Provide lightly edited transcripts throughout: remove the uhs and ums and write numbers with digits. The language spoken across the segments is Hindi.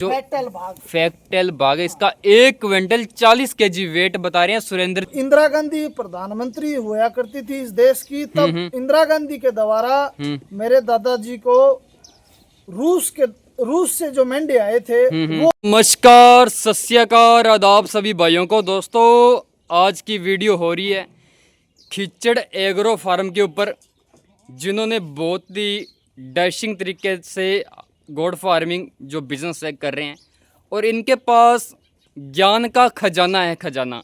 जो फैक्टल भाग है, इसका 1 क्विंटल 40 केजी वेट बता रहे हैं सुरेंद्र। इंदिरा गांधी प्रधानमंत्री हुआ करती थी इस देश की, तब इंदिरा गांधी के द्वारा मेरे दादाजी को रूस से जो मेंढे आए थे वो। नमस्कार, सत श्री अकाल, आदाब सभी भाइयों को। दोस्तों, आज की वीडियो हो रही है खिचड़ एग्रो फार्म के ऊपर, जिन्होंने बहुत ही डैशिंग तरीके से गोड फार्मिंग जो बिजनेस है कर रहे हैं, और इनके पास ज्ञान का खजाना है, खजाना।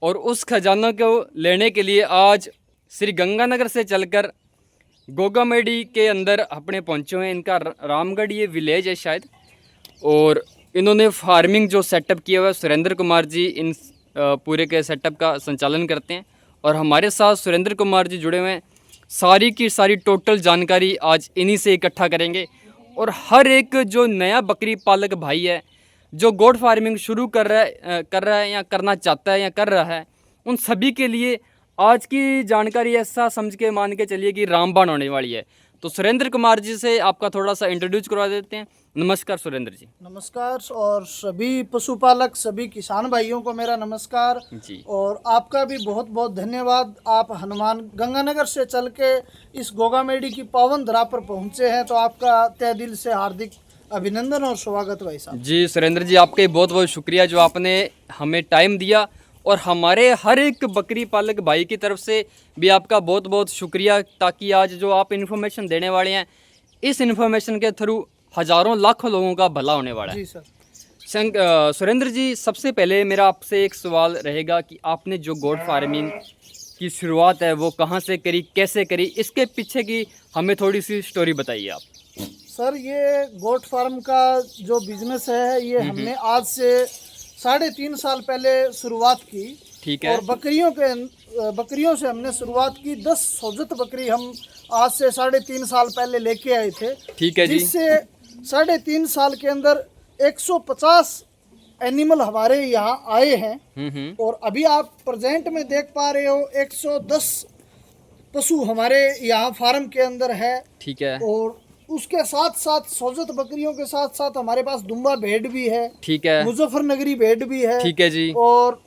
और उस खजाना को लेने के लिए आज श्री गंगानगर से चलकर गोगामेडी के अंदर अपने पहुंचे हुए हैं। इनका रामगढ़ ये विलेज है शायद, और इन्होंने फार्मिंग जो सेटअप किया हुआ है, सुरेंद्र कुमार जी इन पूरे के सेटअप का संचालन करते हैं। और हमारे साथ सुरेंद्र कुमार जी जुड़े हुए हैं। सारी की सारी टोटल जानकारी आज इन्हीं से इकट्ठा करेंगे। और हर एक जो नया बकरी पालक भाई है, जो गोड फार्मिंग शुरू कर रहा है या करना चाहता है या कर रहा है, उन सभी के लिए आज की जानकारी ऐसा समझ के मान के चलिए कि रामबाण होने वाली है। तो सुरेंद्र कुमार जी से आपका थोड़ा सा इंट्रोड्यूस करवा देते हैं। नमस्कार सुरेंद्र जी। नमस्कार, और सभी पशुपालक, सभी किसान भाइयों को मेरा नमस्कार जी। और आपका भी बहुत बहुत धन्यवाद। आप हनुमान गंगानगर से चल के इस गोगामेडी की पावन धरा पर पहुंचे हैं, तो आपका तहे दिल से हार्दिक अभिनंदन और स्वागत भाई साहब। जी सुरेंद्र जी, आपके बहुत बहुत शुक्रिया जो आपने हमें टाइम दिया, और हमारे हर एक बकरी पालक भाई की तरफ से भी आपका बहुत बहुत शुक्रिया, ताकि आज जो आप इन्फॉर्मेशन देने वाले हैं, इस इन्फॉर्मेशन के थ्रू हज़ारों लाखों लोगों का भला होने वाला है। जी सर। सुरेंद्र जी, सबसे पहले मेरा आपसे एक सवाल रहेगा कि आपने जो गोड फार्मिंग की शुरुआत है वो कहाँ से करी, कैसे करी, इसके पीछे की हमें थोड़ी सी स्टोरी बताइए आप। सर, ये गोट फार्म का जो बिजनेस है, ये हमने आज से 3.5 साल पहले शुरुआत की। ठीक है। और बकरियों से हमने शुरुआत की। 10 सोजत बकरी हम आज से 3.5 साल पहले लेके आए थे। ठीक है जी। जिससे 3.5 साल के अंदर 150 एनिमल हमारे यहाँ आए हैं। और अभी आप प्रेजेंट में देख पा रहे हो 110 पशु हमारे यहाँ फार्म के अंदर है। ठीक है। और उसके साथ साथ सोजत बकरियों के साथ साथ हमारे पास दुम्बा भेड़ भी है। ठीक है। मुजफ्फरनगरी भेड़ भी है। ठीक है जी। और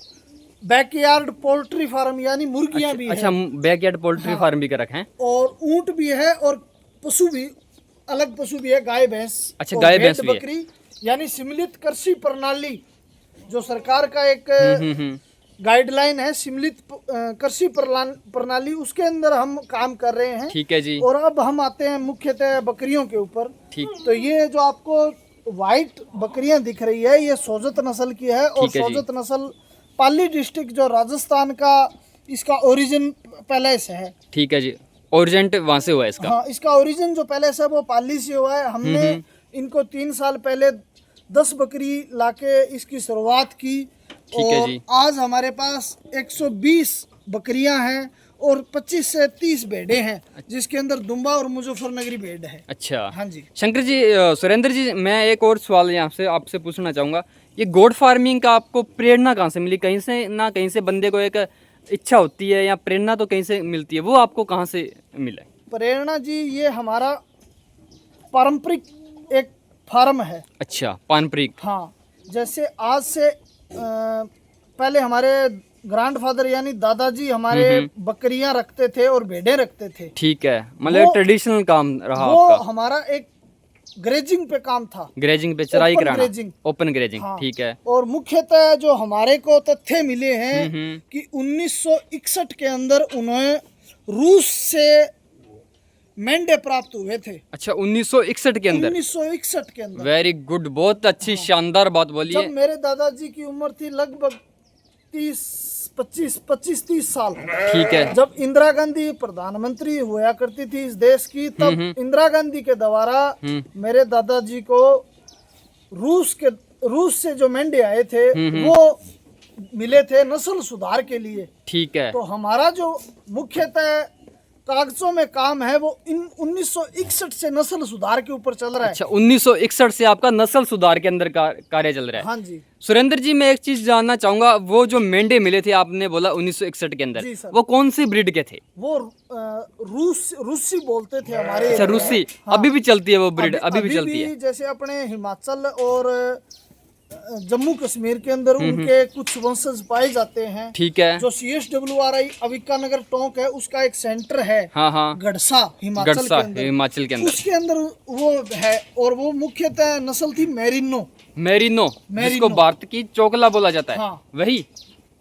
बैकयार्ड पोल्ट्री फार्म यानी मुर्गियां भी अच्छा, बैकयार्ड पोल्ट्री फार्म भी कर रखे हैं। और ऊंट भी है, और पशु भी, अलग पशु भी है, गाय भैंस। अच्छा, गाय भैंस भी है। बकरी यानी सम्मिलित कृषि प्रणाली, जो सरकार का एक गाइडलाइन है, सम्मिलित कृषि प्रणाली, उसके अंदर हम काम कर रहे हैं। ठीक है जी। और अब हम आते हैं मुख्यतः बकरियों के ऊपर। ठीक। तो ये जो आपको व्हाइट बकरियां दिख रही है, ये सोजत नस्ल की है। और सोजत नस्ल पाली डिस्ट्रिक्ट जो राजस्थान का, इसका ओरिजिन पहले से है। ठीक है जी। ओरिजिन वहाँ से हुआ है इसका? हाँ, इसका ओरिजिन जो पहले से वो पाली से हुआ है। हमने इनको 3 साल पहले 10 बकरी लाके इसकी शुरुआत की। ठीक है जी। आज हमारे पास 120 बकरियां हैं और 25 से 30 भेड़े हैं, जिसके अंदर दुम्बा और मुजफ्फरनगरी भेड़ है। अच्छा। हाँ जी। शंकर जी, सुरेंद्र जी, मैं एक और सवाल यहाँ से आपसे पूछना चाहूँगा। ये गोड फार्मिंग का आपको प्रेरणा कहाँ से मिली? कहीं से ना कहीं से बंदे को एक इच्छा होती है, या प्रेरणा तो कहीं से मिलती है, वो आपको कहाँ से मिला? प्रेरणा जी, ये हमारा पारंपरिक एक फार्म है। अच्छा, पारंपरिक। हाँ, जैसे आज से पहले हमारे ग्रैंडफादर यानी दादाजी हमारे बकरियां रखते थे और भेड़ें रखते थे। ठीक है, मतलब ट्रेडिशनल काम रहा वो आपका। हमारा एक ग्रेजिंग पे काम था। ग्रेजिंग पे, चराई कराना, ओपन ग्रेजिंग। हाँ। ठीक है। और मुख्यतः जो हमारे को तथ्य मिले हैं कि 1961 के अंदर उन्हें रूस से मेंढे प्राप्त हुए थे। अच्छा, 1961 के अंदर? 1961 के अंदर। वेरी गुड, बहुत अच्छी शानदार बात बोली है। जब मेरे दादाजी की उम्र थी लगभग 25-30 साल। ठीक है। जब इंदिरा गांधी प्रधानमंत्री हुआ करती थी इस देश की, तब इंदिरा गांधी के द्वारा मेरे दादाजी को रूस से जो मेंढे आए थे वो मिले थे नस्ल सुधार के लिए। ठीक है। तो हमारा जो मुख्यतः कागजों में काम है वो इन 1961 से नस्ल सुधार के ऊपर चल रहा है। अच्छा, 1961 से आपका नस्ल सुधार के अंदर कार्य चल रहा है। हाँ जी। सुरेंद्र जी, मैं एक चीज जानना चाहूंगा, वो जो मेंढे मिले थे आपने बोला 1961 के अंदर, जी सर। वो कौन सी ब्रीड के थे? वो रूसी बोलते थे हमारे। अच्छा, रूसी। हाँ। अभी भी चलती है वो ब्रीड? अभी भी चलती है। जैसे अपने हिमाचल और जम्मू कश्मीर के अंदर उनके कुछ वंशज पाए जाते हैं। ठीक है। जो CSWRI अविका नगर टोंक है उसका एक सेंटर है। हाँ हाँ, गड़सा हिमाचल के अंदर। हिमाचल के अंदर उसके अंदर वो है, और वो मुख्यतः नस्ल थी मेरिनो। मेरिनो, जिसको भारत की चोकला बोला जाता है। हाँ। वही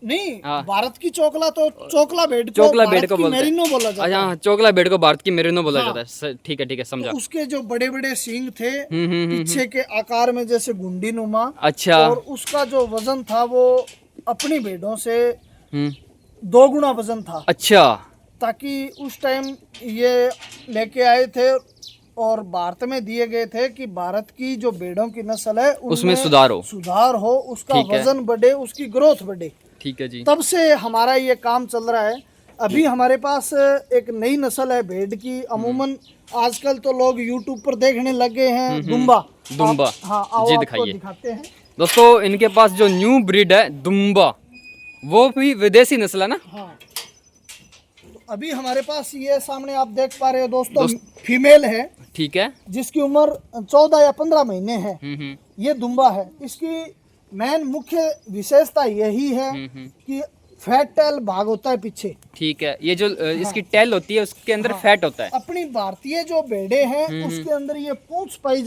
नहीं, हाँ। भारत की चोकला तो चोकला भेड़ को बोलते मेरिनो बोला जाता है। हाँ, चोकला भेड़ को भारत की मेरिनो बोला हाँ। जाता है। ठीक है, समझा। तो उसके जो बड़े बड़े सींग थे पीछे के आकार में जैसे गुंडी नुमा। अच्छा। और उसका जो वजन था वो अपनी भेड़ों से 2 गुना वजन था। अच्छा। ताकि उस टाइम ये लेके आए थे और भारत में दिए गए थे कि भारत की जो भेड़ों की नस्ल है उसमें सुधार हो, उसका वजन बढ़े, उसकी ग्रोथ बढ़े। ठीक है जी। तब से हमारा ये काम चल रहा है। अभी हमारे पास एक नई नस्ल है भेड़ की। अमूमन आजकल तो लोग YouTube पर देखने लगे हैं दुम्बा। हाँ, आओ जी, आपको दिखाते हैं। दोस्तों, इनके पास जो न्यू ब्रीड है दुम्बा, वो भी विदेशी नस्ल है ना? हाँ। तो अभी हमारे पास ये सामने आप देख पा रहे हो दोस्तों, फीमेल है। ठीक है। जिसकी उम्र 14 या 15 महीने है। ये दुम्बा है। इसकी मेन मुख्य विशेषता यही है कि फैट टेल भाग होता है पीछे। ठीक है। ये जो इसकी टेल होती है उसके अंदर फैट होता है। अपनी भारतीय जो भेड़े हैं उसके अंदर ये पूंछ पाई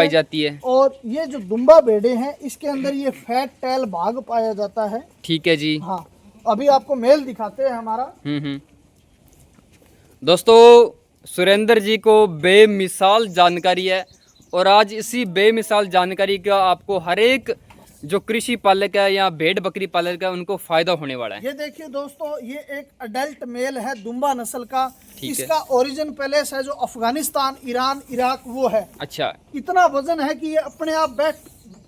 जाती है। और ये जो दुम्बा भेड़े हैं इसके अंदर ये फैट टेल भाग पाया जाता है। ठीक है जी। हाँ, अभी आपको मेल दिखाते हैं हमारा। दोस्तों, सुरेंद्र जी को बेमिसाल जानकारी है, और आज इसी बेमिसाल जानकारी का आपको हर एक जो कृषि पालक है या भेड़ बकरी पालक है उनको फायदा होने वाला है। ये देखिए दोस्तों, ये एक अडल्ट मेल है दुम्बा नस्ल का। इसका है। ओरिजिन पैलेस है जो अफगानिस्तान, ईरान, इराक वो है। अच्छा। इतना वजन है कि ये अपने आप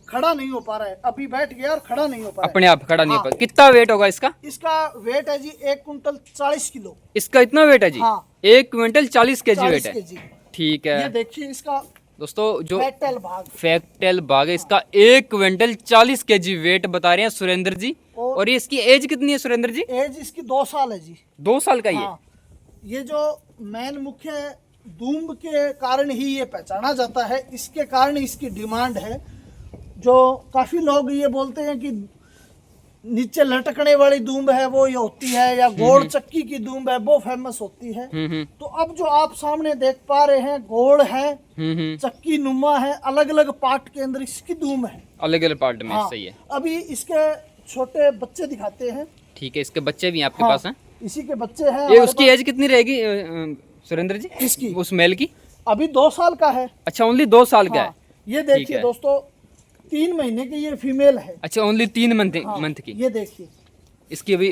खड़ा नहीं हो पा रहा है। अभी बैठ गया और खड़ा नहीं हो पा रहा है। अपने आप खड़ा नहीं हो पा। कितना वेट होगा इसका? इसका वेट है जी 1 कुंटल 40 किलो। इसका इतना वेट है जी? हाँ। 1 क्विंटल 40 केजी वेट है। ठीक है। ये देखिए इसका दोस्तों, जो फैक्टेल भाग है इसका 1 क्विंटल 40 केजी वेट बता रहे हैं सुरेंद्र जी। और ये इसकी एज कितनी है सुरेंद्र जी? एज इसकी 2 साल है जी। 2 साल का हाँ। ये जो मेन मुख्य दूम्ब के कारण ही ये पहचाना जाता है, इसके कारण इसकी डिमांड है। जो काफी लोग ये बोलते हैं कि नीचे लटकने वाली दूम्ब है वो ये होती है, या गोड़ चक्की की दूम्ब है वो फेमस होती है। तो अब जो आप सामने देख पा रहे हैं गोड़ है, चक्की नुमा है, अलग अलग पार्ट के अंदर इसकी दूम्ब है। अलग अलग पार्ट में। हाँ। सही है। अभी इसके छोटे बच्चे दिखाते हैं। ठीक है। इसके बच्चे भी आपके पास हैं? इसी के बच्चे हैं। ये उसकी एज कितनी रहेगी सुरेंद्र जी? इसकी उस मेल की अभी 2 साल का है। अच्छा, ओनली 2 साल का है। ये देखिए दोस्तों, 3 महीने की ये फीमेल है। अच्छा, ओनली 3 मंथ की। ये देखिए इसकी अभी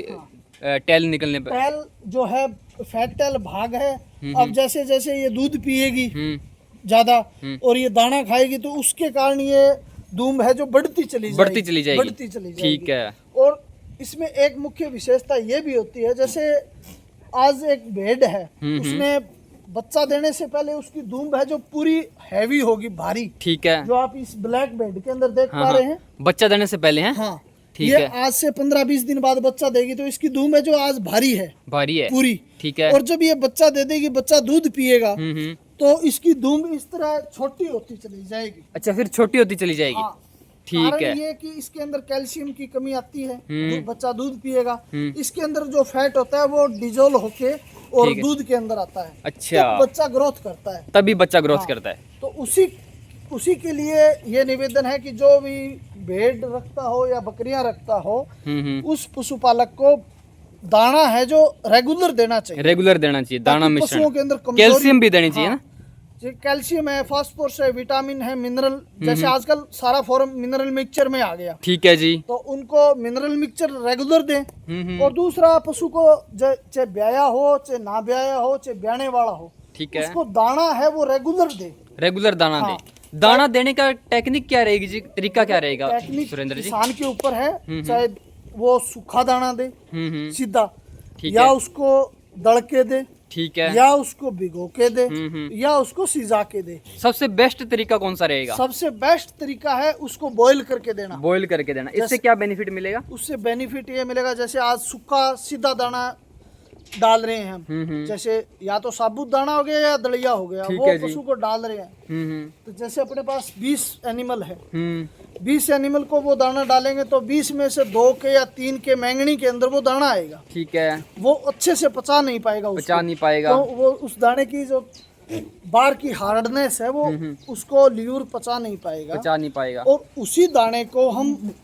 टेल निकलने पर, टेल जो है फैट टेल भाग है। अब जैसे जैसे ये दूध पिएगी ज्यादा और ये दाना खाएगी तो उसके कारण ये दूम्ब है जो बढ़ती चली जाएगी। ठीक है। और इसमें एक मुख्य विशेषता ये भी होती है, जैसे आज एक भेड़ है उसने बच्चा देने से पहले उसकी दूम्ब है जो पूरी हैवी होगी, भारी। ठीक है। जो आप इस ब्लैक भेड़ के अंदर देख पा रहे हैं, बच्चा देने से पहले है। हाँ। ठीक ये है। आज से 15-20 दिन बाद बच्चा देगी तो इसकी दूम्ब है जो आज भारी है पूरी। ठीक है। और जब ये बच्चा दे देगी, बच्चा दूध पिएगा तो इसकी दूम्ब इस तरह छोटी होती चली जाएगी। अच्छा, फिर छोटी होती चली जाएगी। हाँ। ठीक है। ये कि इसके अंदर कैल्शियम की कमी आती है, बच्चा दूध पिएगा, इसके अंदर जो फैट होता है वो डिजोल्व होके और दूध के अंदर आता है। अच्छा। तो बच्चा ग्रोथ करता है, तभी बच्चा ग्रोथ करता है। तो उसी के लिए ये निवेदन है कि जो भी भेड़ रखता हो या बकरियां रखता हो, उस पशुपालक को दाना है जो रेगुलर देना चाहिए। दाना मिश्रण। पशुओं के अंदर कैल्शियम भी देनी चाहिए ना? कैल्शियम है, फास्फोरस है, विटामिन है, मिनरल। जैसे आजकल सारा फॉर्म मिनरल मिक्सचर में आ गया। ठीक है जी। तो उनको मिनरल मिक्सचर रेगुलर दें। और दूसरा, पशु को चाहे ब्याया हो चाहे ना ब्याया हो चाहे ब्याने वाला हो, ठीक है, उसको दाना है वो रेगुलर दाना दे। दाना देने का टेक्निक क्या रहेगी जी? तरीका क्या रहेगा सुरेंद्र जी? किसान के ऊपर है, चाहे वो सूखा दाना दे सीधा, या उसको दड़के दे, ठीक है। या उसको भिगो के दे, हम्म। या उसको सिजा के दे। सबसे बेस्ट तरीका कौन सा रहेगा? सबसे बेस्ट तरीका है उसको बॉईल करके देना। बॉईल करके देना। इससे जैसे- क्या बेनिफिट मिलेगा? उससे बेनिफिट ये मिलेगा, जैसे आज सूखा सीधा दाना डाल रहे हैं हम, जैसे या तो साबुत दाना हो गया या दलिया हो गया, ठीक वो है जी। पशु को डाल रहे हैं। हम्म। तो जैसे अपने पास 20 एनिमल है, हम्म। 20 एनिमल को वो दाना डालेंगे तो 20 में से 2 के या 3 के मैंगनी के अंदर वो दाना आएगा। ठीक है। वो अच्छे से पचा नहीं पाएगा उसको। पचा नहीं पाएगा। तो वो उस दाने की जो बार की हार्डनेस है वो उसको ल्यूर पचा नहीं पाएगा। पचा नहीं पाएगा। और उसी दाने को हम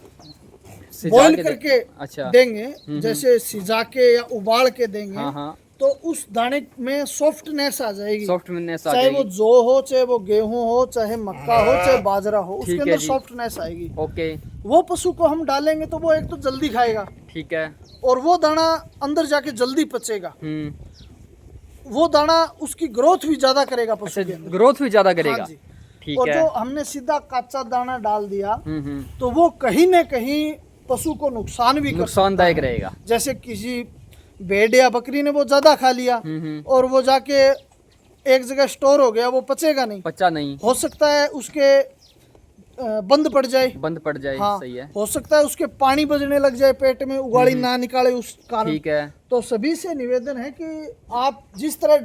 सिजा बॉईल के करके अच्छा। देंगे, जैसे सिजा के या उबाल के देंगे, हाँ हाँ। तो उस दाने में सॉफ्टनेस आ जाएगी। सॉफ्टनेस आ चाहे वो जाएगी। जौ हो, चाहे वो गेहूं हो, चाहे मक्का हो, चाहे बाजरा हो, उसके ठीक है अंदर जी। सॉफ्टनेस आएगी। ओके। वो पशु को हम डालेंगे तो वो एक तो जल्दी खाएगा, ठीक है। और वो दाना अंदर जाके जल्दी पचेगा। हम्म। वो दाना उसकी ग्रोथ भी ज्यादा करेगा अच्छा, पशु के अंदर। ग्रोथ भी ज्यादा करेगा। हाँ जी। ठीक और है। जो हमने सीधा कच्चा दाना डाल दिया हम्म। तो वो कहीं न कहीं पशु को नुकसान भी कर नुकसानदायक सकता है। रहेगा। जैसे किसी भेड़ या बकरी ने वो ज्यादा खा लिया और वो जाके एक जगह स्टोर हो गया, वो पचेगा नहीं। पचा नहीं। हो सकता है उसके बंद पड़ जाए। बंद पड़ जाए। हाँ, सही है। हो सकता है उसके पानी बजने लग जाए पेट में, उगाड़ी ना निकाले उस कारण। ठीक है। तो सभी से निवेदन है कि आप जिस तरह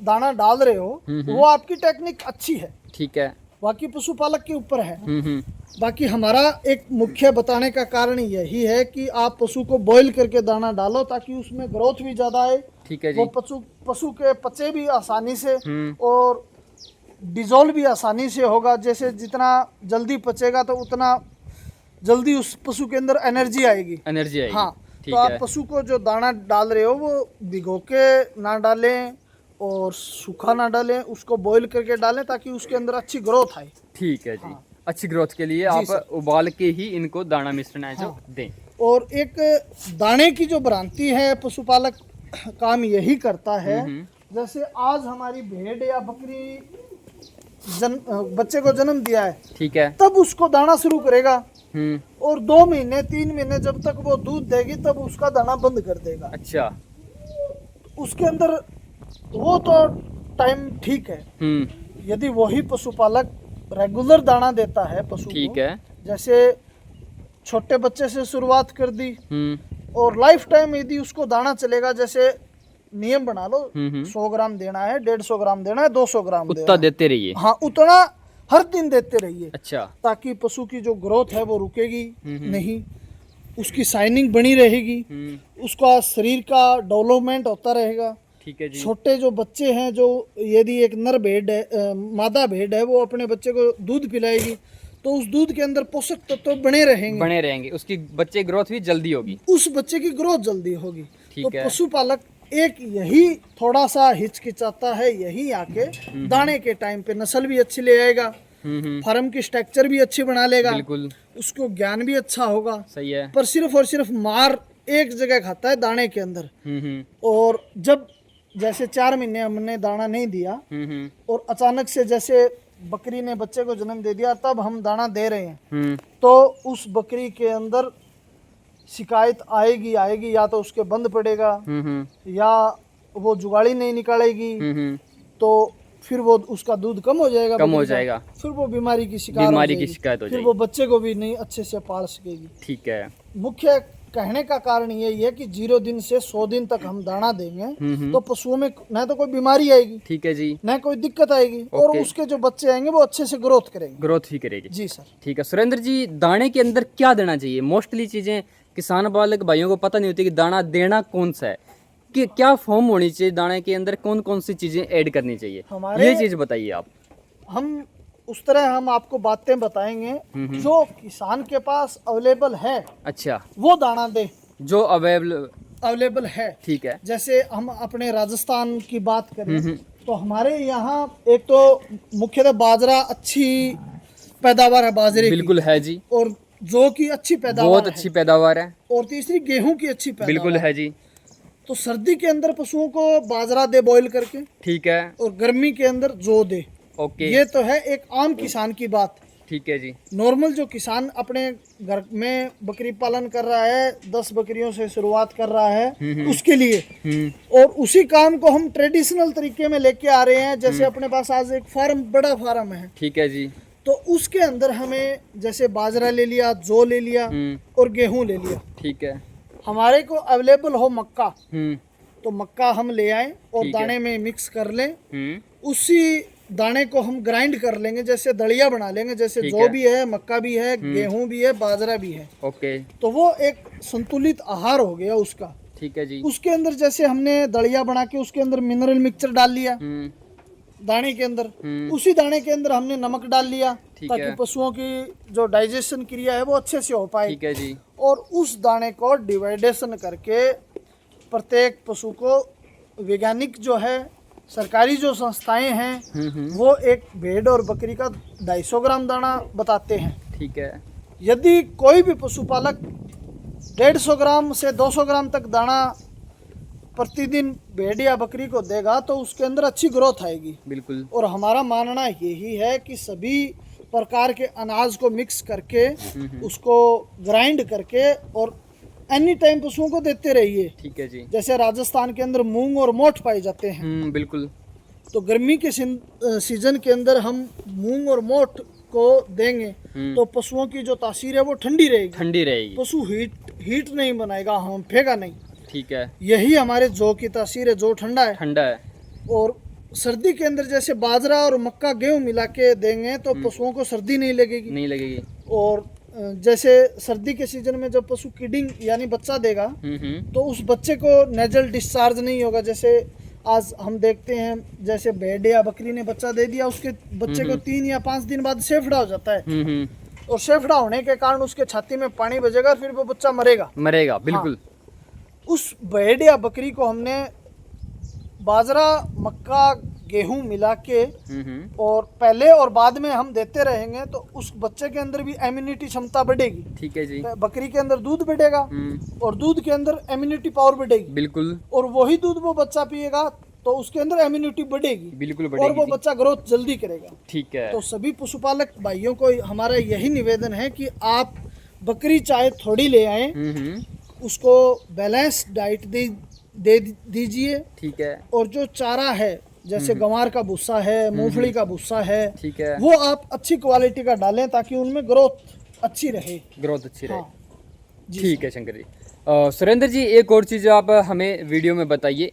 दाना डाल रहे हो वो आपकी टेक्निक अच्छी है, ठीक है। बाकी पशुपालक के ऊपर है। हम्म। बाकी हमारा एक मुख्य बताने का कारण यही है कि आप पशु को बॉईल करके दाना डालो ताकि उसमें ग्रोथ भी ज्यादा आए, ठीक है वो जी। पशु के पचे भी आसानी से, हम्म। और डिजोल्व भी आसानी से होगा। जैसे जितना जल्दी पचेगा तो उतना जल्दी उस पशु के अंदर एनर्जी आएगी। एनर्जी आएगी। हाँ, ठीक तो आप है। पशु को जो दाना डाल रहे हो वो भिगो के ना डालें और सूखा ना डालें, उसको बॉईल करके डालें ताकि उसके अंदर अच्छी ग्रोथ आए। ठीक है जी। हाँ। अच्छी ग्रोथ के लिए जी आप सर। उबाल के ही इनको दाना मिश्रण है जो हाँ। दें। और एक दाने की जो भ्रांति है, पशुपालक काम यही करता है, जैसे आज हमारी भेड़ या बकरी बच्चे को जन्म दिया है, ठीक है। तब उसको दाना शुरू करेगा, हम्म। और 2 महीने 3 महीने जब तक वो दूध देगी तब उसका दाना बंद कर देगा। अच्छा। उसके अंदर वो तो टाइम ठीक है। यदि वही पशुपालक रेगुलर दाना देता है पशु ठीक को, है। जैसे छोटे बच्चे से शुरुआत कर दी हम्म। और लाइफ टाइम यदि उसको दाना चलेगा, जैसे नियम बना लो 100 ग्राम देना है, 150 ग्राम देना है, 200 ग्राम देना उतना है। देते रहिए। हाँ, उतना हर दिन देते रहिए, अच्छा। ताकि पशु की जो ग्रोथ है वो रुकेगी नहीं, उसकी शाइनिंग बनी रहेगी, उसका शरीर का डेवलपमेंट होता रहेगा। ठीक है जी। छोटे जो बच्चे हैं, जो यदि एक नर भेड़ है, मादा भेड़ है, वो अपने बच्चे को दूध पिलाएगी तो उस दूध के अंदर पोषक तत्व बने रहेंगे, उसकी बच्चे ग्रोथ भी जल्दी होगी। उस बच्चे की ग्रोथ जल्दी होगी। ठीक तो है। पशुपालक एक यही थोड़ा सा हिचकिचाता है, यही आके दाने के टाइम पे नस्ल भी अच्छी ले आएगा, फार्म की स्ट्रक्चर भी अच्छी बना लेगा, बिल्कुल उसको ज्ञान भी अच्छा होगा। सही है। पर सिर्फ और सिर्फ मार एक जगह खाता है दाने के अंदर। और जब जैसे 4 महीने हमने दाना नहीं दिया और अचानक से जैसे बकरी ने बच्चे को जन्म दे दिया, तब हम दाना दे रहे हैं, तो उस बकरी के अंदर शिकायत आएगी, या तो उसके बंद पड़ेगा, या वो जुगाड़ी नहीं निकालेगी, तो फिर वो उसका दूध कम हो जाएगा, फिर वो बीमारी की शिकायत हो जाएगी, फिर वो बच्चे को भी नहीं अच्छे से पाल सकेगी। ठीक है। मुख्य कहने का कारण यही है कि 0 दिन से 100 दिन तक हम दाना देंगे तो पशुओं में न तो कोई बीमारी आएगी, ठीक है जी, न कोई दिक्कत आएगी, और उसके जो बच्चे आएंगे वो अच्छे से ग्रोथ करेंगे। जी सर। ठीक है। सुरेंद्र जी, दाने के अंदर क्या देना चाहिए? मोस्टली चीजें किसान बालक भाइयों को पता नहीं होती कि दाना देना कौन सा है, कि क्या फॉर्म होनी चाहिए, दाने के अंदर कौन कौन सी चीजें ऐड करनी चाहिए, ये चीज बताइए आप। हम उस तरह हम आपको बातें बताएंगे जो किसान के पास अवेलेबल है। अच्छा, वो दाना दे जो अवेलेबल है। ठीक है। जैसे हम अपने राजस्थान की बात करें तो हमारे यहाँ एक तो मुख्यतः बाजरा अच्छी पैदावार है, बाजरे बिल्कुल है जी, और जौ की अच्छी पैदावार, बहुत अच्छी पैदावार है, और तीसरी गेहूं की अच्छी पैदावार बिल्कुल है जी। तो सर्दी के अंदर पशुओं को बाजरा दे बॉईल करके, ठीक है, और गर्मी के अंदर जौ दे। ओके। ये तो है एक आम किसान की बात। ठीक है जी। नॉर्मल जो किसान अपने घर में बकरी पालन कर रहा है, 10 बकरियों से शुरुआत कर रहा है उसके लिए, और उसी काम को हम ट्रेडिशनल तरीके में लेके आ रहे हैं। जैसे अपने पास आज एक फार्म, बड़ा फार्म है, ठीक है जी। तो उसके अंदर हमें जैसे बाजरा ले लिया, जौ ले लिया और गेहूं ले लिया। ठीक है। हमारे को अवेलेबल हो मक्का, तो मक्का हम ले आए और ठीक है। दाने में मिक्स कर लें। उसी दाने को हम ग्राइंड कर लेंगे, जैसे दलिया बना लेंगे। जैसे ठीक जौ है। भी है, मक्का भी है, गेहूं भी है, बाजरा भी है, ओके। तो वो एक संतुलित आहार हो गया उसका। ठीक है जी। उसके अंदर जैसे हमने दलिया बना के उसके अंदर मिनरल मिक्सचर डाल लिया दाने के अंदर, उसी दाने के अंदर हमने नमक डाल लिया ठीक ताकि है। पशुओं की जो डाइजेशन क्रिया है वो अच्छे से हो पाए। ठीक है जी। और उस दाने को डिवाइडेशन करके प्रत्येक पशु को वैज्ञानिक जो है, सरकारी जो संस्थाएं हैं, वो एक भेड़ और बकरी का 250 ग्राम दाना बताते हैं। ठीक है। यदि कोई भी पशुपालक 150 ग्राम से 200 ग्राम तक दाना प्रतिदिन भेड़ या बकरी को देगा तो उसके अंदर अच्छी ग्रोथ आएगी। बिल्कुल। और हमारा मानना यही है कि सभी प्रकार के अनाज को मिक्स करके उसको ग्राइंड करके और एनी टाइम पशुओं को देते रहिए। ठीक है जी। जैसे राजस्थान के अंदर मूंग और मोठ पाए जाते हैं, बिल्कुल। तो गर्मी के सीजन के अंदर हम मूंग और मोठ को देंगे तो पशुओं की जो तासीर है वो ठंडी रहेगी, ठंडी रहेगी, पशु हीट नहीं बनाएगा, हम फेंका नहीं। ठीक है। यही हमारे जौ की तासीर है, जौ ठंडा है। ठंडा है। और सर्दी के अंदर जैसे बाजरा और मक्का गेहूं मिला के देंगे तो पशुओं को सर्दी नहीं लगेगी। नहीं लगेगी। और जैसे सर्दी के सीजन में जब पशु किडिंग यानी बच्चा देगा तो उस बच्चे को नेजल डिस्चार्ज नहीं होगा। जैसे आज हम देखते हैं, जैसे भेड़ या बकरी ने बच्चा दे दिया, उसके बच्चे को 3 या 5 दिन बाद शेफड़ा हो जाता है, और शेफड़ा होने के कारण उसके छाती में पानी बजेगा, फिर वो बच्चा मरेगा। बिल्कुल। हाँ। उस भेड़ या बकरी को हमने बाजरा, मक्का, गेहूं मिला के और पहले और बाद में हम देते रहेंगे तो उस बच्चे के अंदर भी इम्यूनिटी क्षमता बढ़ेगी। ठीक है जी। बकरी के अंदर दूध बढ़ेगा और दूध के अंदर इम्यूनिटी पावर बढ़ेगी। बिल्कुल। और वही दूध वो बच्चा पिएगा तो उसके अंदर इम्यूनिटी बढ़ेगी। बिल्कुल और बढ़ेगी वो जी। बच्चा ग्रोथ जल्दी करेगा। ठीक है। तो सभी पशुपालक भाइयों को हमारा यही निवेदन है कि आप बकरी चाहे थोड़ी ले आए, उसको बैलेंस डाइट दे दीजिए। ठीक है। और जो चारा है जैसे गंवार का भूसा है, मूंगफली का भूसा है, ठीक है, वो आप अच्छी क्वालिटी का डालें ताकि उनमें ग्रोथ अच्छी रहे। ग्रोथ अच्छी रहे। हाँ, जी ठीक है शंकर जी। सुरेंद्र जी, एक और चीज़ आप हमें वीडियो में बताइए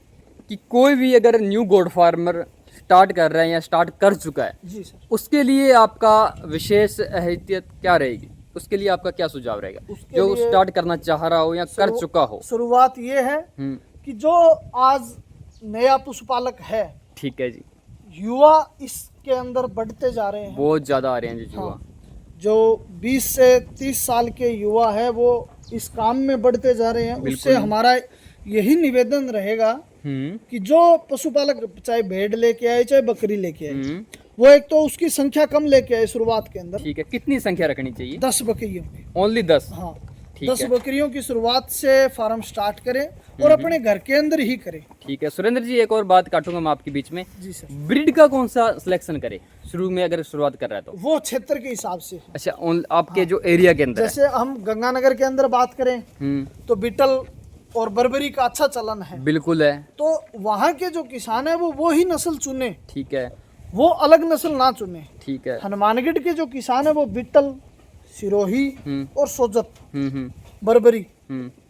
कि कोई भी अगर न्यू गोट फार्मर स्टार्ट कर रहा है या स्टार्ट कर चुका है, जी सर, उसके लिए आपका विशेष एहतियात क्या रहेगी? उसके लिए आपका क्या सुझाव रहेगा उसके जो लिए स्टार्ट करना चाह रहा हो या कर चुका हो? शुरुआत ये है कि जो आज नया पशुपालक है, ठीक है जी, युवा इसके अंदर बढ़ते जा रहे हैं। बहुत ज़्यादा आ रहे हैं जी युवा। हाँ, जो 20 से 30 साल के युवा है वो इस काम में बढ़ते जा रहे हैं। उससे हमारा यही निवेदन रहेगा कि जो पशुपालक चाहे भेड़ लेके आए चाहे बकरी लेके आए, वो एक तो उसकी संख्या कम लेके आए शुरुआत के अंदर। ठीक है। कितनी संख्या रखनी चाहिए? 10 बकरियों की। ओनली 10? हाँ, ठीक 10 है। बकरियों की शुरुआत से फार्म स्टार्ट करें और अपने घर के अंदर ही करें। ठीक है। सुरेंद्र जी, एक और बात काटूंगा मैं आपके बीच में। जी सर। ब्रीड का कौन सा सिलेक्शन करे शुरू में अगर शुरुआत कर रहा है तो? वो क्षेत्र के हिसाब से। अच्छा, आपके जो एरिया के अंदर है। जैसे हम गंगानगर के अंदर बात करें तो बीटल और बर्बरी का अच्छा चलन है। बिल्कुल है। तो वहाँ के जो किसान है वो ही नस्ल चुने, ठीक है। वो अलग नस्ल ना चुने। ठीक है। हनुमानगढ़ के जो किसान है वो बीटल, सिरोही और सोजत, बर्बरी,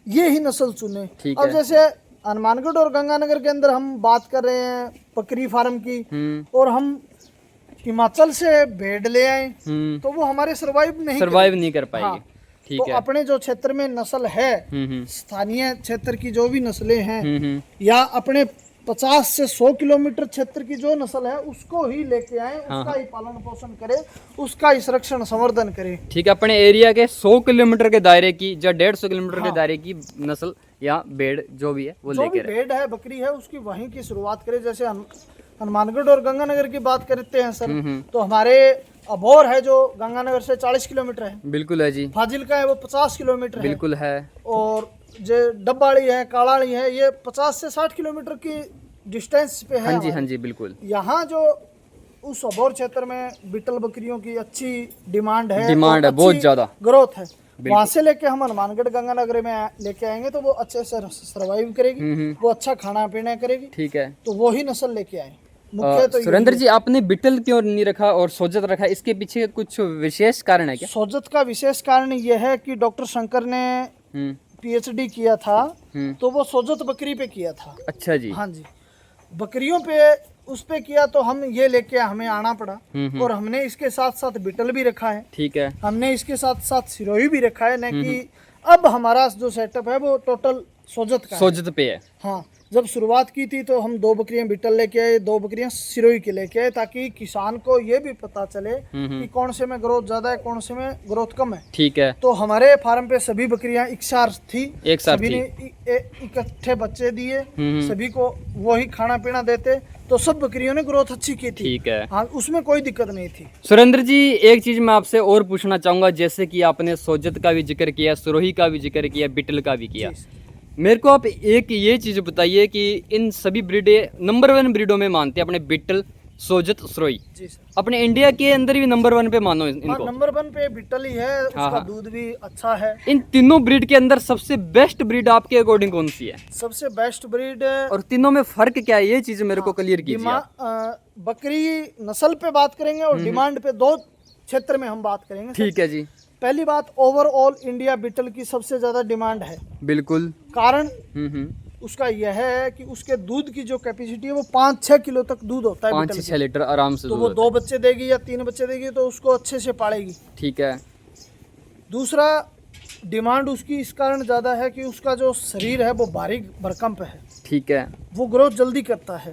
ये ही नस्ल चुने। ठीक अब है। जैसे हनुमानगढ़ और गंगानगर के अंदर हम बात कर रहे हैं बकरी फार्म की, और हम हिमाचल से भेड़ ले आए तो वो हमारे सरवाइव नहीं कर पाएगी। हाँ, ठीक तो है। अपने जो क्षेत्र में नस्ल है, स्थानीय क्षेत्र की जो भी नस्लें हैं, या अपने 50 से 100 किलोमीटर क्षेत्र की जो नस्ल है उसको ही लेके आए, उसका ही पालन पोषण करें, उसका ही संरक्षण संवर्धन करें। ठीक है। अपने एरिया के 100 किलोमीटर के दायरे की या 150 किलोमीटर के दायरे की नस्ल या भेड़ जो भी है वो जो भी लेके भेड़ है, बकरी है, उसकी वहीं की शुरुआत करें। जैसे हनुमानगढ़ और गंगानगर की बात करते हैं सर, तो हमारे अबोर है जो गंगानगर से 40 किलोमीटर है। बिल्कुल है जी। फाजिलका है वो 50 किलोमीटर है। बिल्कुल है। और जो डब्बाड़ी है, कालाड़ी है, ये 50 से 60 किलोमीटर की डिस्टेंस पे है। हाँ जी, हाँ जी, बिल्कुल। यहाँ जो उस अबोर क्षेत्र में बीटल बकरियों की अच्छी डिमांड है, डिमांड है, बहुत ज्यादा ग्रोथ है। वहां से लेके हम हनुमानगढ़ गंगानगर में लेके आएंगे तो वो अच्छे से सर्वाइव करेगी, वो अच्छा खाना पीना करेगी। ठीक है। तो वो ही नस्ल लेके आए। मुख्य तो सुरेंद्र जी, आपने बीटल क्यों नहीं रखा और सोजत रखा, इसके पीछे कुछ विशेष कारण है क्या? सोजत का विशेष कारण यह है कि डॉक्टर शंकर ने पीएचडी किया था, तो वो सोजत बकरी पे किया था। अच्छा जी। हाँ जी, बकरियों पे उस पे किया तो हम ये लेके हमें आना पड़ा। और हमने इसके साथ साथ बीटल भी रखा है। ठीक है। हमने इसके साथ साथ सिरोही भी रखा है, न कि अब हमारा जो सेटअप है वो टोटल सोजत का सोजत पे है। हाँ, जब शुरुआत की थी तो हम 2 बकरियां बीटल लेके आए, 2 बकरियां सिरोही के लेके आए, ताकि किसान को ये भी पता चले कि कौन से में ग्रोथ ज्यादा है, कौन से में ग्रोथ कम है। ठीक है। तो हमारे फार्म पे सभी बकरियां एक साथ थी, एक साथ सभी थी। ने इकट्ठे बच्चे दिए, सभी को वही खाना पीना देते, तो सब बकरियों ने ग्रोथ अच्छी की थी। ठीक है। हाँ, उसमें कोई दिक्कत नहीं थी। सुरेंद्र जी, एक चीज मैं आपसे और पूछना चाहूंगा, जैसे कि आपने सोजत का भी जिक्र किया, सिरोही का भी जिक्र किया, बीटल का भी किया, मेरे को आप एक ये चीज बताइए कि इन सभी ब्रीडे नंबर 1 ब्रीडों में मानते हैं अपने बीटल, सोजत, सिरोही। जी सर। अपने इंडिया के अंदर भी नंबर 1 पे मानो इनको। नंबर 1 पे बीटल ही है, उसका दूध भी अच्छा है। इन तीनों ब्रीड के अंदर सबसे बेस्ट ब्रीड आपके अकॉर्डिंग कौन सी है? सबसे बेस्ट ब्रीड, और तीनों में फर्क क्या है, ये चीज मेरे को क्लियर कीजिए आप। बकरी नस्ल पे बात करेंगे और डिमांड पे 2 क्षेत्र में हम बात करेंगे। ठीक है जी। पहली बात, ओवरऑल इंडिया बीटल की सबसे ज्यादा डिमांड है। बिल्कुल। कारण उसका यह है कि उसके दूध की जो कैपेसिटी है वो 5-6 किलो तक दूध होता है। 5-6 लीटर आराम से तो वो 2 बच्चे देगी या 3 बच्चे देगी तो उसको अच्छे से पालेगी। ठीक है। दूसरा, डिमांड उसकी इस कारण ज़्यादा है कि उसका जो शरीर है वो बारीक भरकम है। ठीक है। वो ग्रोथ जल्दी करता है।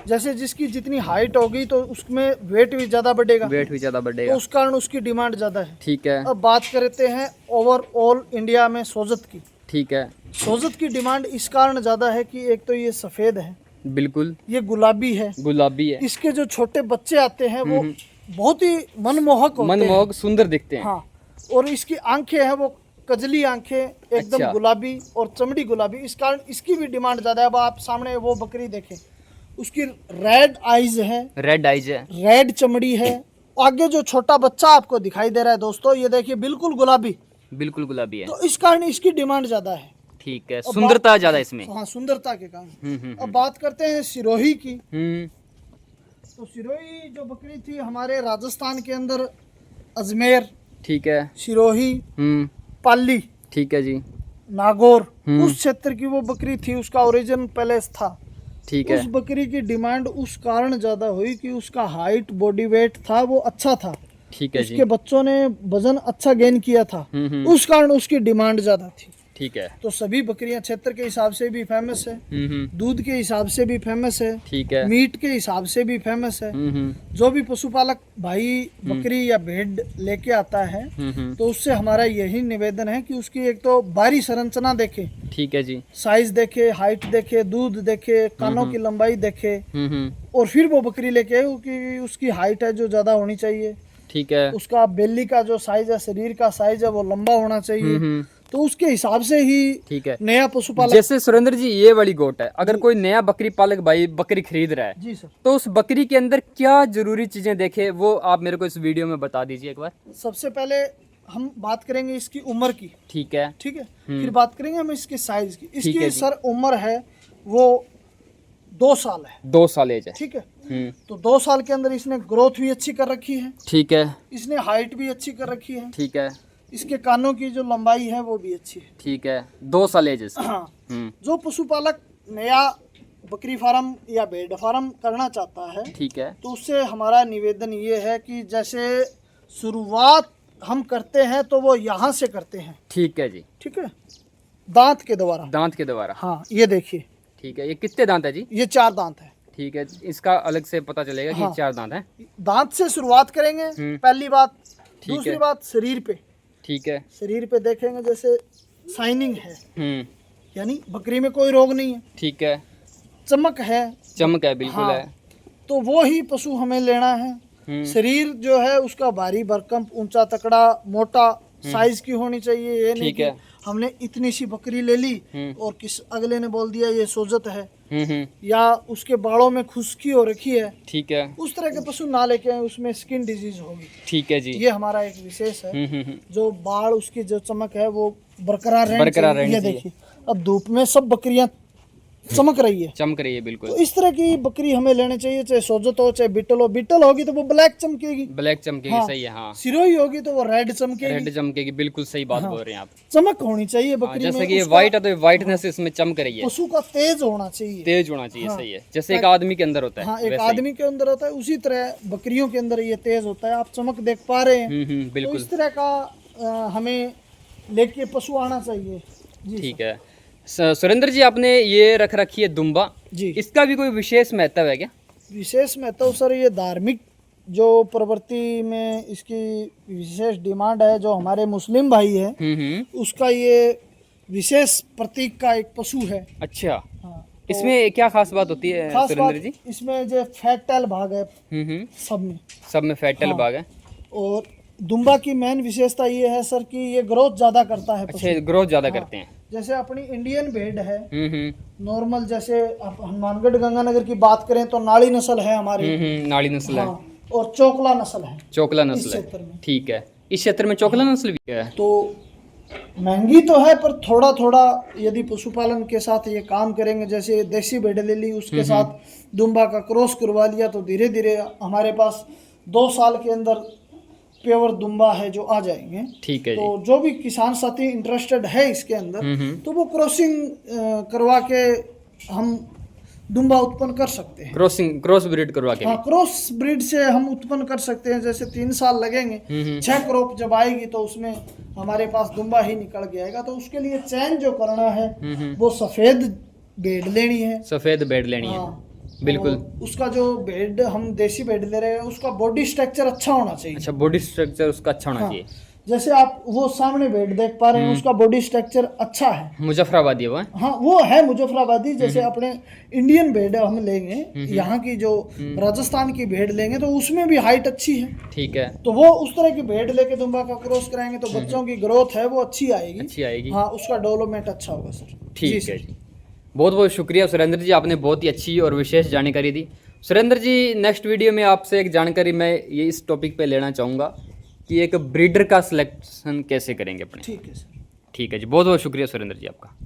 जैसे जिसकी जितनी हाइट होगी तो उसमें वेट भी ज़्यादा बढ़ेगा। वेट भी ज़्यादा बढ़ेगा, तो उस कारण उसकी डिमांड ज़्यादा है। ठीक है। अब बात करते हैं ओवरऑल इंडिया में सोजत की। ठीक है। सोजत की डिमांड इस कारण ज़्यादा है कि एक तो ये सफ़ेद है, बिल्कुल, ये गुलाबी है, गुलाबी है, इसके जो छोटे बच्चे आते हैं वो बहुत ही मनमोहक होते हैं। मनमोहक सुंदर दिखते हैं। हाँ, और इसकी आंखें हैं वो कजली आंखें, एकदम अच्छा। गुलाबी और चमड़ी गुलाबी, इस कारण इसकी भी डिमांड ज्यादा है। अब आप सामने वो बकरी देखें, उसकी रेड आईज है, रेड आईज है, रेड चमड़ी है। आगे जो छोटा बच्चा आपको दिखाई दे रहा है दोस्तों, ये देखिए बिल्कुल गुलाबी, बिल्कुल गुलाबी है। तो इस कारण इसकी डिमांड ज्यादा है। ठीक है, सुंदरता ज्यादा इसमें। हाँ, सुंदरता के कारण। अब बात करते हैं सिरोही की। तो सिरोही जो बकरी थी हमारे राजस्थान के अंदर, अजमेर, ठीक है, सिरोही, पाली, ठीक है जी, नागौर, उस क्षेत्र की वो बकरी थी, उसका ओरिजिन पैलेस था। ठीक है। उस बकरी की डिमांड उस कारण ज्यादा हुई कि उसका हाइट, बॉडी वेट था वो अच्छा था। ठीक है जी। उसके बच्चों ने वजन अच्छा गेन किया था, उस कारण उसकी डिमांड ज्यादा थी। ठीक है। तो सभी बकरियां क्षेत्र के हिसाब से भी फेमस है, दूध के हिसाब से भी फेमस है, ठीक है, मीट के हिसाब से भी फेमस है। जो भी पशुपालक भाई बकरी या भेड़ लेके आता है तो उससे हमारा यही निवेदन है कि उसकी एक तो बाहरी संरचना देखे, ठीक है जी, साइज देखे, हाइट देखे, दूध देखे, कानों की लंबाई देखे, और फिर वो बकरी लेके आए कि उसकी हाइट है जो ज्यादा होनी चाहिए, ठीक है, उसका बेली का जो साइज है, शरीर का साइज है वो लंबा होना चाहिए। तो उसके हिसाब से ही ठीक है नया पशुपालक। जैसे सुरेंद्र जी ये वाली गोट है, अगर कोई नया बकरी पालक भाई बकरी खरीद रहा है, जी सर, तो उस बकरी के अंदर क्या जरूरी चीजें देखे, वो आप मेरे को इस वीडियो में बता दीजिए एक बार। सबसे पहले हम बात करेंगे इसकी उम्र की। ठीक है, ठीक है, फिर बात करेंगे हम इसके साइज की। ठीक है इसकी जी। सर उम्र है वो 2 साल है। 2 साल एज है। ठीक है, तो 2 साल के अंदर इसने ग्रोथ भी अच्छी कर रखी है, ठीक है, इसने हाइट भी अच्छी कर रखी है, ठीक है, इसके कानों की जो लंबाई है वो भी अच्छी है। ठीक है, 2 साल एज है। हाँ, जो पशुपालक नया बकरी फार्म या भेड़ फार्म करना चाहता है, ठीक है, तो उससे हमारा निवेदन ये है कि जैसे शुरुआत हम करते हैं तो वो यहाँ से करते हैं। ठीक है जी, ठीक है, दांत के द्वारा। दांत के द्वारा। हाँ, ये देखिए, ठीक है, ये कितने दांत है जी? ये 4 दांत है। ठीक है, इसका अलग से पता चलेगा कि हाँ। 4 दांत है। दांत से शुरुआत करेंगे, पहली बात। ठीक दूसरी है। बात, शरीर पे। ठीक है, शरीर पे देखेंगे जैसे शाइनिंग है, यानी बकरी में कोई रोग नहीं है, ठीक है, चमक है, चमक है, बिल्कुल हाँ, है। तो वो ही पशु हमें लेना है। शरीर जो है उसका भारी भरकम, ऊंचा तकड़ा, मोटा साइज की होनी चाहिए। ये नहीं ठीक कि है। हमने इतनी सी बकरी ले ली और किस अगले ने बोल दिया ये सोजत है, या उसके बालों में खुश्की हो रखी है, ठीक है। उस तरह के पशु ना लेके आए, उसमें स्किन डिजीज होगी। ठीक है जी। ये हमारा एक विशेष है। जो बाल उसकी जो चमक है वो बरकरार बरकरार चाहिए। रहनी ये चाहिए। देखिए अब धूप में सब बकरियां चमक रही है। चमक रही है बिल्कुल। तो इस तरह की बकरी हमें लेनी चाहिए, चाहे सोजत हो चाहे बिटल हो। बिटल होगी तो वो ब्लैक चमकेगी, ब्लैक चमकेगी। हाँ। सही है। हाँ, सिरोही होगी तो वो रेड चमकेगी। रेड चमकेगी, बिल्कुल सही बात बोल रहे हैं आप। चमक होनी चाहिए हाँ, बकरी जैसे में। कि ये उसका व्हाइट है तो ये व्हाइटनेस इसमें चमक रही है। पशु का तेज होना चाहिए, तेज होना चाहिए। हाँ। सही है, जैसे एक आदमी के अंदर होता है। हाँ, एक वैसे ही। आदमी के अंदर होता है उसी तरह बकरियों के अंदर ये तेज होता है। आप चमक देख पा रहे हैं। तो बिल्कुल इस तरह का हमें लेके पशु आना चाहिए जी। ठीक है। सुरेंद्र जी, आपने ये रख रखी है दुम्बा जी। इसका भी कोई विशेष महत्व है क्या? विशेष महत्व सर, ये धार्मिक जो प्रवृत्ति में इसकी विशेष डिमांड है, जो हमारे मुस्लिम भाई है उसका ये विशेष प्रतीक का एक पशु है। अच्छा, हाँ, इसमें क्या खास बात होती है खास सुरेंद्र बात जी? इसमें जो फैटल भाग है सब में, सब में फैटल हाँ। भाग है। और दुम्बा की मेन विशेषता ये है सर कि ये ग्रोथ ज्यादा करता है पशु। अच्छा, ग्रोथ ज्यादा हाँ। करते हैं। जैसे अपनी इंडियन भेड़ है हम्म। नॉर्मल, जैसे आप हनुमानगढ़ गंगानगर की बात करें तो नाड़ी नस्ल है हमारी, नाड़ी नस्ल है। हाँ, और चोकला नस्ल है चोकला इस नस्ल है। क्षेत्र में। ठीक है, इस क्षेत्र में चोकला नस्ल भी है। तो महंगी तो है, पर थोड़ा थोड़ा यदि पशुपालन के साथ ये काम करेंगे, जैसे देसी भेड़ ले ली उसके साथ दुम्बा का क्रॉस करवा लिया, तो धीरे धीरे हमारे पास 2 साल के अंदर प्योर दुम्बा है जो आ जाएंगे। ठीक है जी। तो जो भी किसान साथी इंटरेस्टेड है इसके अंदर, तो वो क्रॉसिंग करवा के हम दुम्बा उत्पन्न कर सकते हैं। क्रॉस ब्रीड करवा के हाँ, क्रॉस ब्रीड से हम उत्पन्न कर सकते हैं। जैसे 3 साल लगेंगे, 6 क्रॉप जब आएगी तो उसमें हमारे पास दुम्बा ही निकल के आएगा। तो उसके लिए चयन जो करना है वो सफेद भेड़ लेनी है। सफेद भेड़ लेनी है। हाँ, बिल्कुल। तो उसका जो भेड़ हम देसी भेड़ ले रहे हैं उसका बॉडी स्ट्रक्चर अच्छा होना चाहिए। अच्छा, बॉडी स्ट्रक्चर उसका अच्छा होना हाँ, चाहिए। जैसे आप वो सामने भेड़ देख पा रहे हैं उसका बॉडी स्ट्रक्चर अच्छा है। मुजफ्फराबादी है वो है? हाँ, वो है मुजफ्फराबादी। जैसे अपने इंडियन भेड़ हम लेंगे, यहाँ की जो राजस्थान की भेड़ लेंगे तो उसमें भी हाइट अच्छी है। ठीक है। तो वो उस तरह की भेड़ लेके दुम्बा का क्रॉस कराएंगे तो बच्चों की ग्रोथ है वो अच्छी आएगी। अच्छी आएगी। हाँ, उसका डेवलपमेंट अच्छा होगा सर। ठीक है सर। जी। बहुत बहुत शुक्रिया सुरेंद्र जी, आपने बहुत ही अच्छी और विशेष जानकारी दी। सुरेंद्र जी, नेक्स्ट वीडियो में आपसे एक जानकारी मैं ये इस टॉपिक पे लेना चाहूँगा कि एक ब्रीडर का सिलेक्शन कैसे करेंगे अपने। ठीक है सर। ठीक है जी, बहुत बहुत शुक्रिया सुरेंद्र जी आपका।